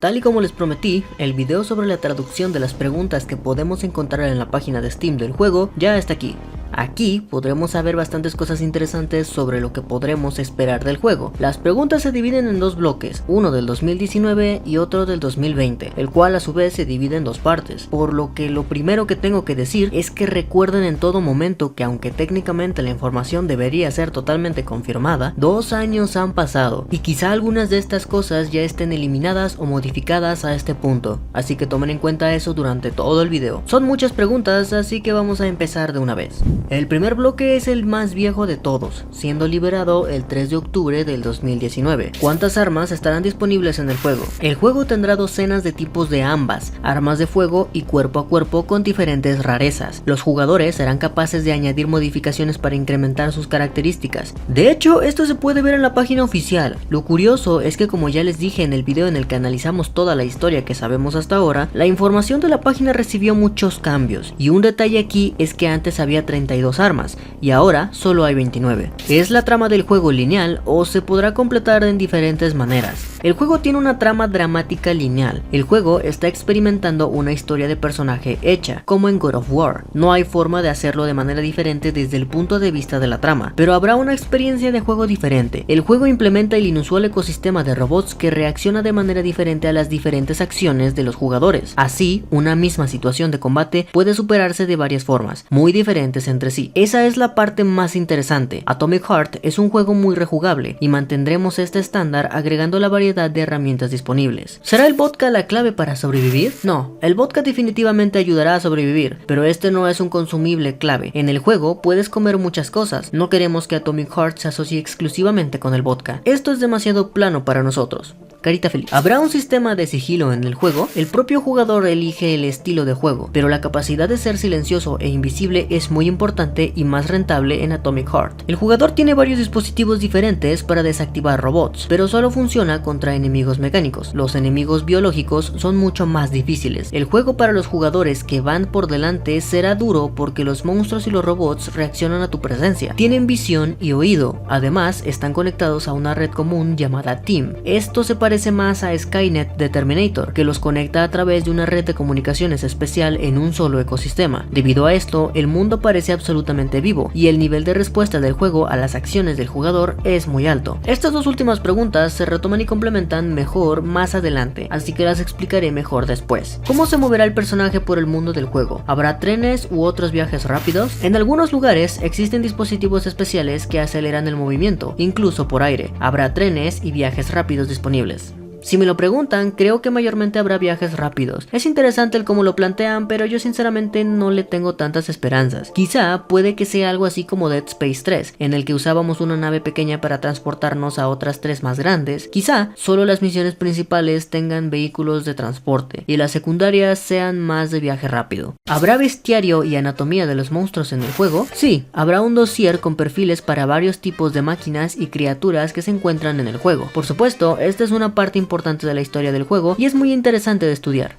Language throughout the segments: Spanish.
Tal y como les prometí, el video sobre la traducción de las preguntas que podemos encontrar en la página de Steam del juego ya está aquí. Aquí podremos saber bastantes cosas interesantes sobre lo que podremos esperar del juego. Las preguntas se dividen en dos bloques, uno del 2019 y otro del 2020, el cual a su vez se divide en dos partes, por lo que lo primero que tengo que decir es que recuerden en todo momento que aunque técnicamente la información debería ser totalmente confirmada, 2 años han pasado y quizá algunas de estas cosas ya estén eliminadas o modificadas a este punto, así que tomen en cuenta eso durante todo el video. Son muchas preguntas, así que vamos a empezar de una vez. El primer bloque es el más viejo de todos, siendo liberado el 3 de octubre del 2019. ¿Cuántas armas estarán disponibles en el juego? El juego tendrá docenas de tipos de ambas, armas de fuego y cuerpo a cuerpo con diferentes rarezas. Los jugadores serán capaces de añadir modificaciones para incrementar sus características. De hecho, esto se puede ver en la página oficial. Lo curioso es que, como ya les dije en el video en el que analizamos toda la historia que sabemos hasta ahora, la información de la página recibió muchos cambios, y un detalle aquí es que antes había 32 armas y ahora solo hay 29. ¿Es la trama del juego lineal o se podrá completar en diferentes maneras? El juego tiene una trama dramática lineal. El juego está experimentando una historia de personaje hecha, como en God of War. No hay forma de hacerlo de manera diferente desde el punto de vista de la trama, pero habrá una experiencia de juego diferente. El juego implementa el inusual ecosistema de robots que reacciona de manera diferente a las diferentes acciones de los jugadores. Así, una misma situación de combate puede superarse de varias formas, muy diferentes entre sí. Esa es la parte más interesante. Atomic Heart es un juego muy rejugable y mantendremos este estándar agregando la variedad de herramientas disponibles. ¿Será el vodka la clave para sobrevivir? No, el vodka definitivamente ayudará a sobrevivir, pero este no es un consumible clave. En el juego puedes comer muchas cosas. No queremos que Atomic Heart se asocie exclusivamente con el vodka. Esto es demasiado plano para nosotros. Carita feliz. ¿Habrá un sistema de sigilo en el juego? El propio jugador elige el estilo de juego, pero la capacidad de ser silencioso e invisible es muy importante y más rentable en Atomic Heart. El jugador tiene varios dispositivos diferentes para desactivar robots, pero solo funciona contra enemigos mecánicos. Los enemigos biológicos son mucho más difíciles. El juego para los jugadores que van por delante será duro porque los monstruos y los robots reaccionan a tu presencia. Tienen visión y oído. Además, están conectados a una red común llamada Team. Esto se parece más a Skynet de Terminator, que los conecta a través de una red de comunicaciones especial en un solo ecosistema. Debido a esto, el mundo parece absolutamente vivo, y el nivel de respuesta del juego a las acciones del jugador es muy alto. Estas dos últimas preguntas se retoman y complementan mejor más adelante, así que las explicaré mejor después. ¿Cómo se moverá el personaje por el mundo del juego? ¿Habrá trenes u otros viajes rápidos? En algunos lugares existen dispositivos especiales que aceleran el movimiento, incluso por aire. Habrá trenes y viajes rápidos disponibles. Si me lo preguntan, creo que mayormente habrá viajes rápidos. Es interesante el cómo lo plantean, pero yo sinceramente no le tengo tantas esperanzas. Quizá puede que sea algo así como Dead Space 3, en el que usábamos una nave pequeña para transportarnos a otras 3 más grandes. Quizá solo las misiones principales tengan vehículos de transporte y las secundarias sean más de viaje rápido. ¿Habrá bestiario y anatomía de los monstruos en el juego? Sí, habrá un dossier con perfiles para varios tipos de máquinas y criaturas que se encuentran en el juego. Por supuesto, esta es una parte importante de la historia del juego y es muy interesante de estudiar.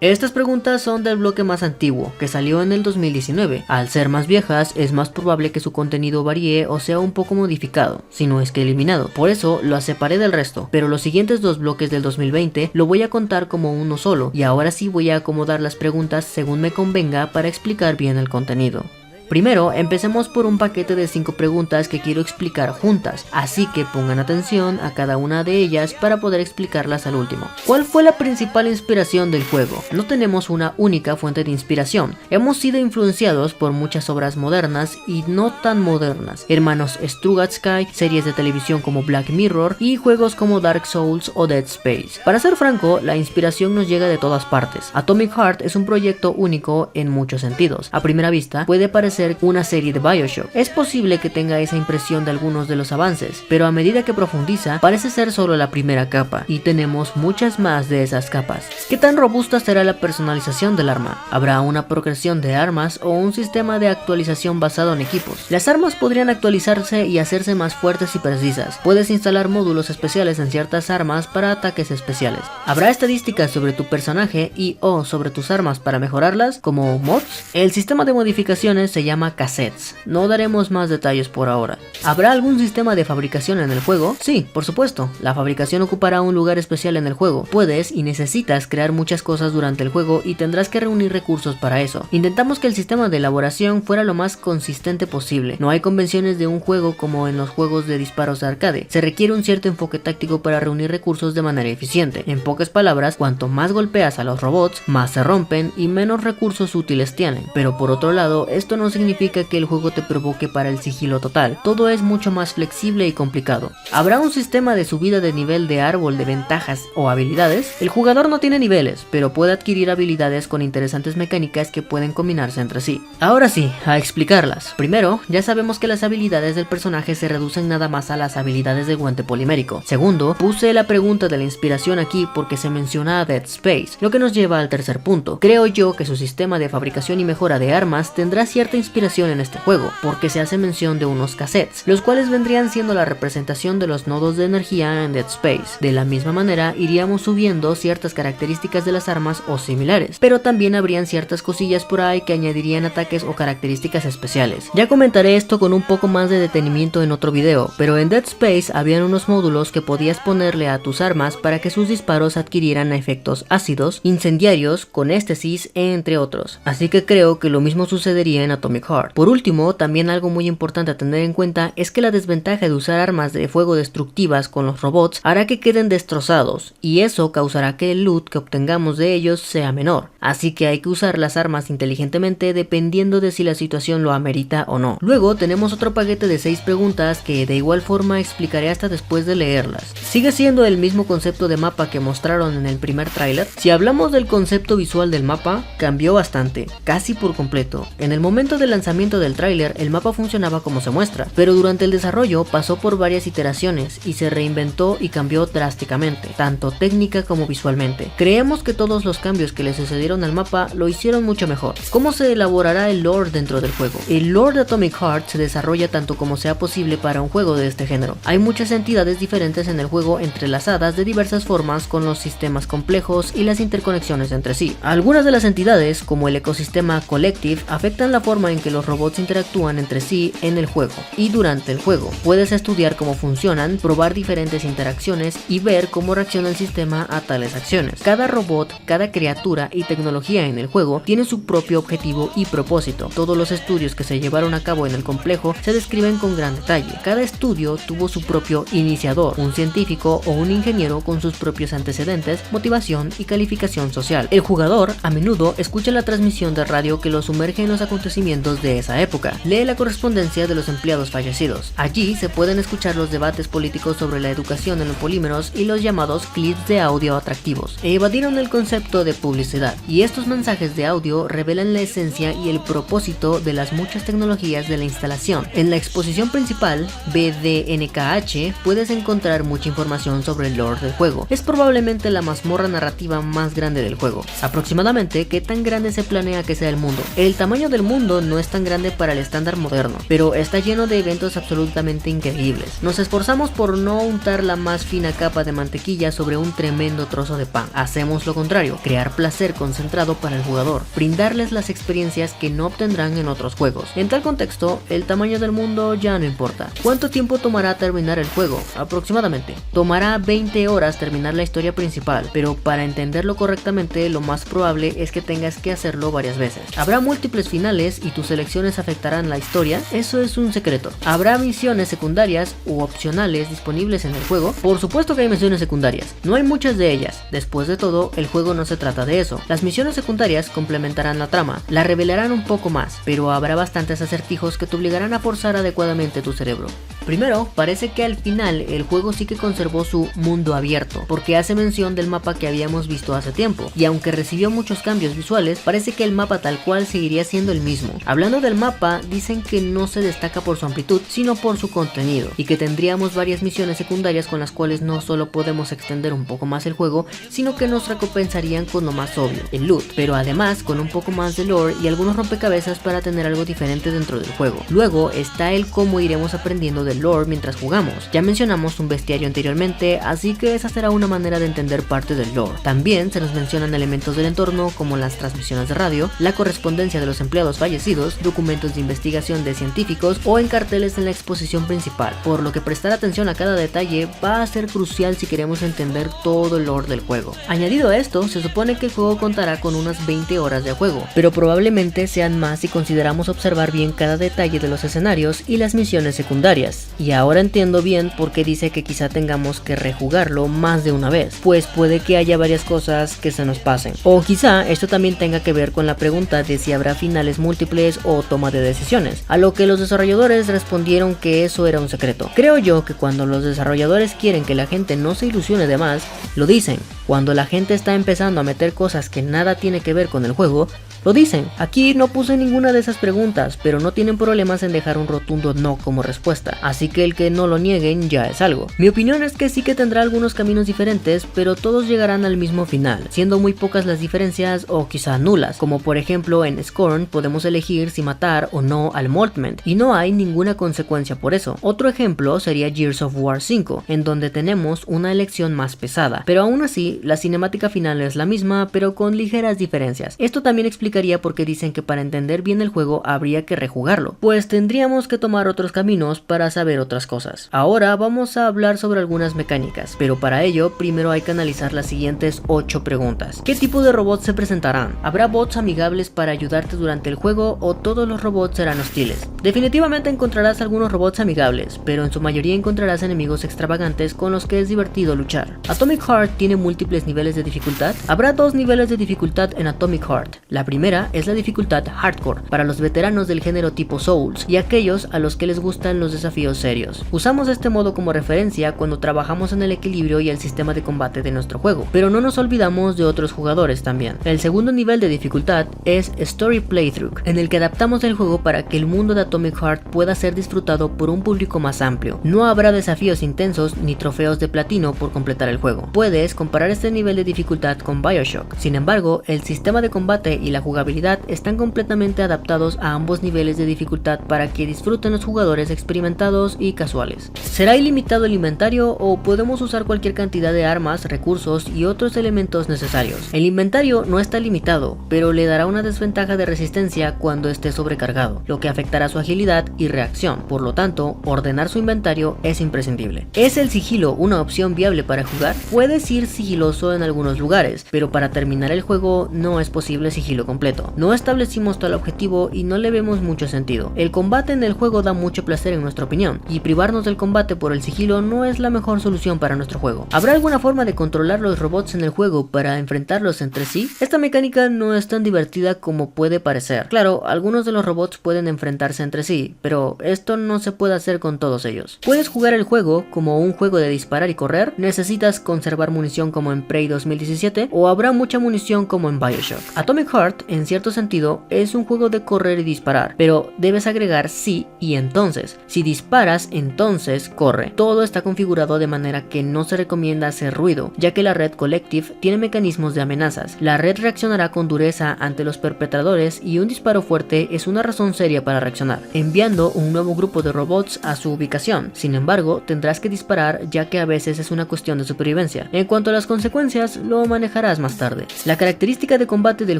Estas preguntas son del bloque más antiguo, que salió en el 2019. Al ser más viejas, es más probable que su contenido varíe o sea un poco modificado, si no es que eliminado. Por eso lo separé del resto, pero los siguientes dos bloques del 2020 lo voy a contar como uno solo, y ahora sí voy a acomodar las preguntas según me convenga para explicar bien el contenido. Primero, empecemos por un paquete de 5 preguntas que quiero explicar juntas, así que pongan atención a cada una de ellas para poder explicarlas al último. ¿Cuál fue la principal inspiración del juego? No tenemos una única fuente de inspiración. Hemos sido influenciados por muchas obras modernas y no tan modernas, hermanos Strugatsky, series de televisión como Black Mirror y juegos como Dark Souls o Dead Space. Para ser franco, la inspiración nos llega de todas partes. Atomic Heart es un proyecto único en muchos sentidos. A primera vista, puede parecer una serie de BioShock. Es posible que tenga esa impresión de algunos de los avances, pero a medida que profundiza, parece ser solo la primera capa, y tenemos muchas más de esas capas. ¿Qué tan robusta será la personalización del arma? ¿Habrá una progresión de armas o un sistema de actualización basado en equipos? Las armas podrían actualizarse y hacerse más fuertes y precisas. Puedes instalar módulos especiales en ciertas armas para ataques especiales. ¿Habrá estadísticas sobre tu personaje y o sobre tus armas para mejorarlas, como mods? El sistema de modificaciones se llama llama cassettes. No daremos más detalles por ahora. ¿Habrá algún sistema de fabricación en el juego? Sí, por supuesto. La fabricación ocupará un lugar especial en el juego. Puedes y necesitas crear muchas cosas durante el juego y tendrás que reunir recursos para eso. Intentamos que el sistema de elaboración fuera lo más consistente posible. No hay convenciones de un juego como en los juegos de disparos de arcade. Se requiere un cierto enfoque táctico para reunir recursos de manera eficiente. En pocas palabras, cuanto más golpeas a los robots, más se rompen y menos recursos útiles tienen. Pero por otro lado, esto no significa que el juego te provoque para el sigilo total. Todo es mucho más flexible y complicado. ¿Habrá un sistema de subida de nivel de árbol de ventajas o habilidades? El jugador no tiene niveles, pero puede adquirir habilidades con interesantes mecánicas que pueden combinarse entre sí. Ahora sí, a explicarlas. Primero, ya sabemos que las habilidades del personaje se reducen nada más a las habilidades del guante polimérico. Segundo, puse la pregunta de la inspiración aquí porque se menciona a Dead Space, lo que nos lleva al tercer punto. Creo yo que su sistema de fabricación y mejora de armas tendrá cierta inspiración en este juego, porque se hace mención de unos cassettes, los cuales vendrían siendo la representación de los nodos de energía en Dead Space. De la misma manera, iríamos subiendo ciertas características de las armas o similares, pero también habrían ciertas cosillas por ahí que añadirían ataques o características especiales. Ya comentaré esto con un poco más de detenimiento en otro video, pero en Dead Space habían unos módulos que podías ponerle a tus armas para que sus disparos adquirieran efectos ácidos, incendiarios, con éxtasis, entre otros. Así que creo que lo mismo sucedería en Atomic Heart. Por último, también algo muy importante a tener en cuenta es que la desventaja de usar armas de fuego destructivas con los robots hará que queden destrozados, y eso causará que el loot que obtengamos de ellos sea menor. Así que hay que usar las armas inteligentemente dependiendo de si la situación lo amerita o no. Luego tenemos otro paquete de 6 preguntas que de igual forma explicaré hasta después de leerlas. Sigue siendo el mismo concepto de mapa que mostraron en el primer tráiler. Si hablamos del concepto visual del mapa, cambió bastante, casi por completo. En el momento del lanzamiento del tráiler, el mapa funcionaba como se muestra, pero durante el desarrollo pasó por varias iteraciones y se reinventó y cambió drásticamente, tanto técnica como visualmente. Creemos que todos los cambios que le sucedieron al mapa lo hicieron mucho mejor. ¿Cómo se elaborará el lore dentro del juego? El lore de Atomic Heart se desarrolla tanto como sea posible para un juego de este género. Hay muchas entidades diferentes en el juego entrelazadas de diversas formas con los sistemas complejos y las interconexiones entre sí. Algunas de las entidades, como el ecosistema Collective, afectan la forma en que los robots interactúan entre sí en el juego y durante el juego. Puedes estudiar cómo funcionan, probar diferentes interacciones y ver cómo reacciona el sistema a tales acciones. Cada robot, cada criatura y tecnología en el juego tiene su propio objetivo y propósito. Todos los estudios que se llevaron a cabo en el complejo se describen con gran detalle. Cada estudio tuvo su propio iniciador, un científico o un ingeniero con sus propios antecedentes, motivación y calificación social. El jugador a menudo escucha la transmisión de radio que lo sumerge en los acontecimientos de esa época. Lee la correspondencia de los empleados fallecidos. Allí se pueden escuchar los debates políticos sobre la educación en los polímeros y los llamados clips de audio atractivos. Evadieron el concepto de publicidad, y estos mensajes de audio revelan la esencia y el propósito de las muchas tecnologías de la instalación. En la exposición principal, BDNKH, puedes encontrar mucha información sobre el lore del juego. Es probablemente la mazmorra narrativa más grande del juego. Aproximadamente, ¿qué tan grande se planea que sea el mundo? El tamaño del mundo no es tan grande para el estándar moderno, pero está lleno de eventos absolutamente increíbles. Nos esforzamos por no untar la más fina capa de mantequilla sobre un tremendo trozo de pan. Hacemos lo contrario, crear placer concentrado para el jugador, brindarles las experiencias que no obtendrán en otros juegos. En tal contexto, el tamaño del mundo ya no importa. ¿Cuánto tiempo tomará terminar el juego? Aproximadamente. Tomará 20 horas terminar la historia principal, pero para entenderlo correctamente, lo más probable es que tengas que hacerlo varias veces. ¿Habrá múltiples finales y tus elecciones afectarán la historia? Eso es un secreto. ¿Habrá misiones secundarias u opcionales disponibles en el juego? Por supuesto que hay misiones secundarias. No hay muchas de ellas. Después de todo, el juego no se trata de eso. Las misiones secundarias complementarán la trama, la revelarán un poco más, pero habrá bastantes acertijos que te obligarán a forzar adecuadamente tu cerebro. Primero, parece que al final el juego sí que conservó su mundo abierto, porque hace mención del mapa que habíamos visto hace tiempo, y aunque recibió muchos cambios visuales, parece que el mapa tal cual seguiría siendo el mismo. Hablando del mapa, dicen que no se destaca por su amplitud, sino por su contenido, y que tendríamos varias misiones secundarias con las cuales no solo podemos extender un poco más el juego, sino que nos recompensarían con lo más obvio, el loot, pero además con un poco más de lore y algunos rompecabezas para tener algo diferente dentro del juego. Luego está el cómo iremos aprendiendo de del lore mientras jugamos. Ya mencionamos un bestiario anteriormente, así que esa será una manera de entender parte del lore. También se nos mencionan elementos del entorno como las transmisiones de radio, la correspondencia de los empleados fallecidos, documentos de investigación de científicos o en carteles en la exposición principal, por lo que prestar atención a cada detalle va a ser crucial si queremos entender todo el lore del juego. Añadido a esto, se supone que el juego contará con unas 20 horas de juego, pero probablemente sean más si consideramos observar bien cada detalle de los escenarios y las misiones secundarias. Y ahora entiendo bien por qué dice que quizá tengamos que rejugarlo más de una vez, pues puede que haya varias cosas que se nos pasen. O quizá esto también tenga que ver con la pregunta de si habrá finales múltiples o toma de decisiones, a lo que los desarrolladores respondieron que eso era un secreto. Creo yo que cuando los desarrolladores quieren que la gente no se ilusione de más, lo dicen. Cuando la gente está empezando a meter cosas que nada tiene que ver con el juego, lo dicen. Aquí no puse ninguna de esas preguntas, pero no tienen problemas en dejar un rotundo no como respuesta, así que el que no lo nieguen ya es algo. Mi opinión es que sí que tendrá algunos caminos diferentes, pero todos llegarán al mismo final, siendo muy pocas las diferencias o quizá nulas, como por ejemplo en Scorn podemos elegir si matar o no al Moltment, y no hay ninguna consecuencia por eso. Otro ejemplo sería Gears of War 5, en donde tenemos una elección más pesada, pero aún así la cinemática final es la misma, pero con ligeras diferencias. Esto también explicaría por qué dicen que para entender bien el juego habría que rejugarlo, pues tendríamos que tomar otros caminos para saber otras cosas. Ahora vamos a hablar sobre algunas mecánicas, pero para ello primero hay que analizar las siguientes 8 preguntas. ¿Qué tipo de robots se presentarán? ¿Habrá bots amigables para ayudarte durante el juego o todos los robots serán hostiles? Definitivamente encontrarás algunos robots amigables, pero en su mayoría encontrarás enemigos extravagantes con los que es divertido luchar. Atomic Heart tiene múltiples niveles de dificultad. Habrá 2 niveles de dificultad en Atomic Heart. La primera es la dificultad Hardcore, para los veteranos del género tipo Souls y aquellos a los que les gustan los desafíos serios. Usamos este modo como referencia cuando trabajamos en el equilibrio y el sistema de combate de nuestro juego, pero no nos olvidamos de otros jugadores también. El segundo nivel de dificultad es Story Playthrough, en el que adaptamos el juego para que el mundo de Atomic Heart pueda ser disfrutado por un público más amplio. No habrá desafíos intensos ni trofeos de platino por completar el juego. Puedes comparar este nivel de dificultad con BioShock, sin embargo, el sistema de combate y la jugabilidad están completamente adaptados a ambos niveles de dificultad para que disfruten los jugadores experimentados y casuales. ¿Será ilimitado el inventario o podemos usar cualquier cantidad de armas, recursos y otros elementos necesarios? El inventario no está limitado, pero le dará una desventaja de resistencia cuando esté sobrecargado, lo que afectará su agilidad y reacción. Por lo tanto, ordenar su inventario es imprescindible. ¿Es el sigilo una opción viable para jugar? Puedes ir sigiloso en algunos lugares, pero para terminar el juego no es posible sigilo completo. No establecimos tal objetivo y no le vemos mucho sentido. El combate en el juego da mucho placer en nuestra opinión, y privarnos del combate por el sigilo no es la mejor solución para nuestro juego. ¿Habrá alguna forma de controlar los robots en el juego para enfrentarlos entre sí? Esta mecánica no es tan divertida como puede parecer. Claro, algunos de los robots pueden enfrentarse entre sí, pero esto no se puede hacer con todos ellos. ¿Puedes jugar el juego como un juego de disparar y correr? ¿Necesitas conservar munición como en Prey 2017? ¿O habrá mucha munición como en BioShock? Atomic Heart, en cierto sentido, es un juego de correr y disparar, pero debes agregar sí y entonces. Si disparas, entonces corre. Todo está configurado de manera que no se recomienda hacer ruido, ya que la red Collective tiene mecanismos de amenazas. La red reaccionará con dureza ante los perpetradores y un disparo fuerte es una razón seria para reaccionar, enviando un nuevo grupo de robots a su ubicación. Sin embargo, tendrás que disparar ya que a veces es una cuestión de supervivencia. En cuanto a las consecuencias, lo manejarás más tarde. La característica de combate del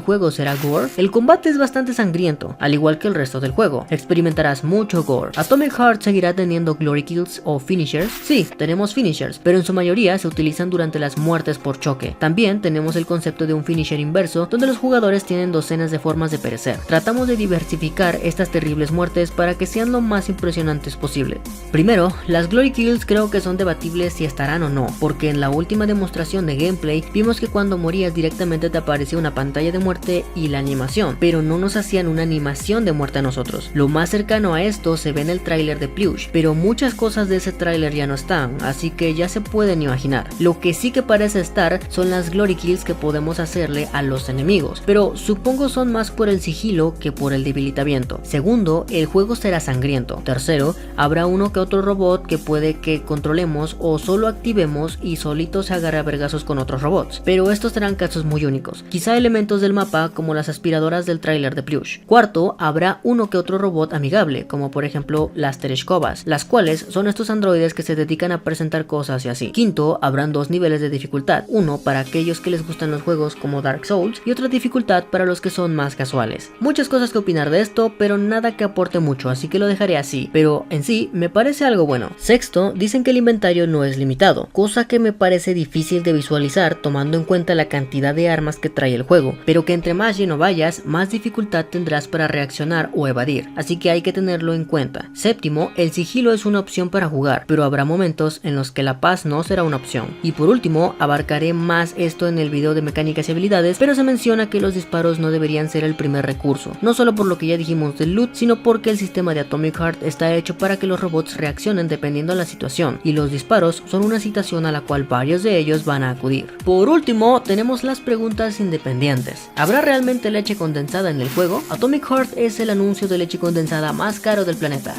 juego será gore. El combate es bastante sangriento, al igual que el resto del juego. Experimentarás mucho gore. Atomic Heart seguirá teniendo glory kills o finishers. Sí, tenemos finishers, pero en su mayoría se utilizan durante las muertes por choque. También tenemos el concepto de un finisher inverso, donde los jugadores tienen docenas de formas de perecer. Tratamos de diversificar estas terribles muertes para que sean lo más impresionantes posible. Primero, las glory kills creo que son debatibles si estarán o no, porque en la última demostración de gameplay vimos que cuando morías directamente te aparecía una pantalla de muerte y la animación, pero no nos hacían una animación de muerte a nosotros. Lo más cercano a esto se ve en el tráiler de Plush, pero muchas cosas de ese tráiler ya no están, así que ya se pueden imaginar. Lo que sí que parece estar son las glory kills que podemos hacerle a los enemigos, pero supongo son más por el sigilo que por el debilitamiento. Segundo, el juego será sangriento. Tercero, habrá uno que otro robot que puede que controlemos o solo activemos y solito se agarre a vergazos con otros robots, pero estos serán casos muy únicos. Quizá elementos del mapa como como las aspiradoras del tráiler de Plush. Cuarto, habrá uno que otro robot amigable, como por ejemplo las Tereshkovas, las cuales son estos androides que se dedican a presentar cosas y así. Quinto, habrán dos niveles de dificultad, uno para aquellos que les gustan los juegos como Dark Souls y otra dificultad para los que son más casuales. Muchas cosas que opinar de esto, pero nada que aporte mucho, así que lo dejaré así, pero en sí me parece algo bueno. Sexto, dicen que el inventario no es limitado, cosa que me parece difícil de visualizar tomando en cuenta la cantidad de armas que trae el juego, pero que entre más lleno vayas, más dificultad tendrás para reaccionar o evadir, así que hay que tenerlo en cuenta. Séptimo, el sigilo es una opción para jugar, pero habrá momentos en los que la paz no será una opción. Y por último, abarcaré más esto en el video de mecánicas y habilidades, pero se menciona que los disparos no deberían ser el primer recurso, no solo por lo que ya dijimos del loot, sino porque el sistema de Atomic Heart está hecho para que los robots reaccionen dependiendo de la situación, y los disparos son una situación a la cual varios de ellos van a acudir. Por último, tenemos las preguntas independientes. ¿Habrá realmente leche condensada en el juego? Atomic Heart es el anuncio de leche condensada más caro del planeta.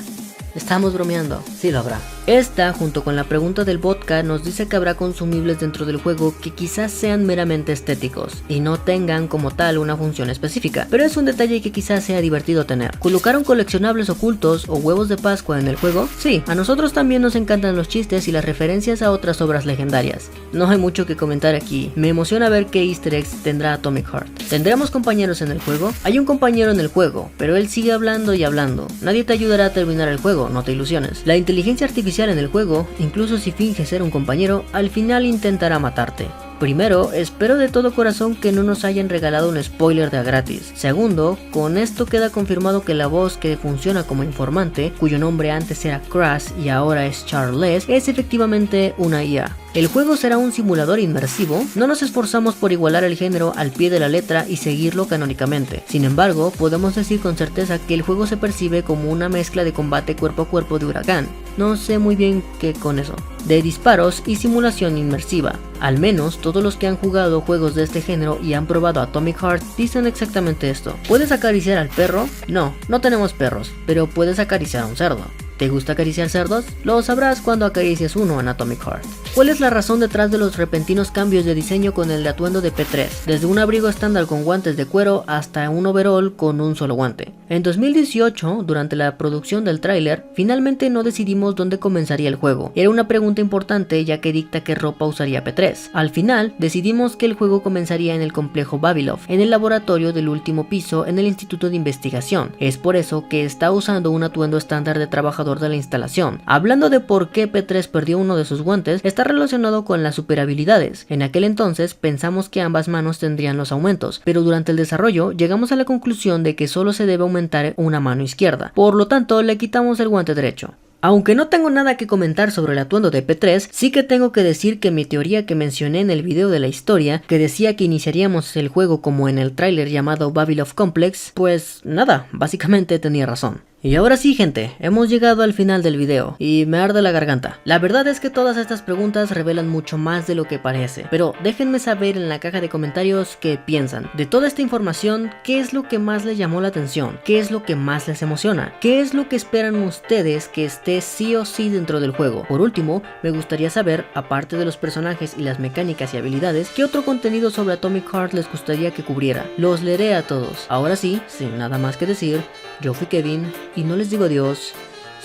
Estamos bromeando, sí lo habrá. Esta, junto con la pregunta del vodka, nos dice que habrá consumibles dentro del juego que quizás sean meramente estéticos y no tengan como tal una función específica, pero es un detalle que quizás sea divertido tener. ¿Colocaron coleccionables ocultos o huevos de Pascua en el juego? Sí, a nosotros también nos encantan los chistes y las referencias a otras obras legendarias. No hay mucho que comentar aquí, me emociona ver qué easter eggs tendrá Atomic Heart. ¿Tendremos compañeros en el juego? Hay un compañero en el juego, pero él sigue hablando y hablando. Nadie te ayudará a terminar el juego, no te ilusiones. La inteligencia artificial en el juego, incluso si finge ser un compañero, al final intentará matarte. Primero, espero de todo corazón que no nos hayan regalado un spoiler de a gratis. Segundo, con esto queda confirmado que la voz que funciona como informante, cuyo nombre antes era Crash y ahora es Charles, es efectivamente una IA. El juego será un simulador inmersivo, no nos esforzamos por igualar el género al pie de la letra y seguirlo canónicamente. Sin embargo, podemos decir con certeza que el juego se percibe como una mezcla de combate cuerpo a cuerpo de Huracán. No sé muy bien qué con eso. De disparos y simulación inmersiva. Al menos todos los que han jugado juegos de este género y han probado Atomic Heart dicen exactamente esto. ¿Puedes acariciar al perro? No, no tenemos perros, pero puedes acariciar a un cerdo. ¿Te gusta acariciar cerdos? Lo sabrás cuando acaricias uno en Atomic Heart. ¿Cuál es la razón detrás de los repentinos cambios de diseño con el de atuendo de P3? Desde un abrigo estándar con guantes de cuero hasta un overall con un solo guante. En 2018, durante la producción del tráiler, finalmente no decidimos dónde comenzaría el juego. Era una pregunta importante ya que dicta qué ropa usaría P3. Al final, decidimos que el juego comenzaría en el complejo Vavilov, en el laboratorio del último piso en el Instituto de Investigación. Es por eso que está usando un atuendo estándar de trabajador de la instalación. Hablando de por qué P3 perdió uno de sus guantes, está relacionado con las super habilidades. En aquel entonces pensamos que ambas manos tendrían los aumentos, pero durante el desarrollo llegamos a la conclusión de que solo se debe aumentar una mano izquierda. Por lo tanto, le quitamos el guante derecho. Aunque no tengo nada que comentar sobre el atuendo de P3, sí que tengo que decir que mi teoría que mencioné en el video de la historia, que decía que iniciaríamos el juego como en el tráiler llamado Vavilov Complex, pues nada, básicamente tenía razón. Y ahora sí, gente, hemos llegado al final del video y me arde la garganta. La verdad es que todas estas preguntas revelan mucho más de lo que parece, pero déjenme saber en la caja de comentarios qué piensan. De toda esta información, ¿qué es lo que más les llamó la atención? ¿Qué es lo que más les emociona? ¿Qué es lo que esperan ustedes que esté sí o sí dentro del juego? Por último, me gustaría saber, aparte de los personajes y las mecánicas y habilidades, ¿qué otro contenido sobre Atomic Heart les gustaría que cubriera? Los leeré a todos. Ahora sí, sin nada más que decir, yo fui Kevin y no les digo adiós,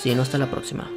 sino hasta la próxima.